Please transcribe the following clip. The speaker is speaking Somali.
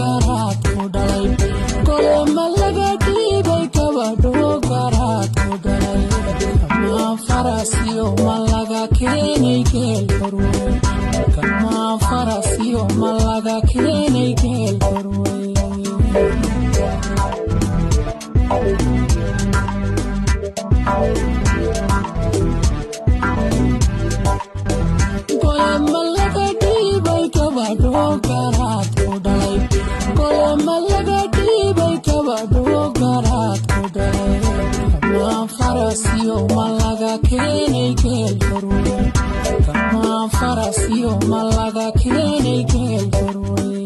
garaad ku dhalay kole ma laga dhiibay gabadho garaad ku dhalay kama farasiyo ma laga keenay geel barwey kama farasiyo ma laga keenay geel barwey kole ma laga dhiibay gabadho garaad ku dhalay kole ma laga dhiibay gabadho garaad ku dhalay kama farasiyo ma laga keenay geel barwey kama farasiyo ma laga keenay geel barwey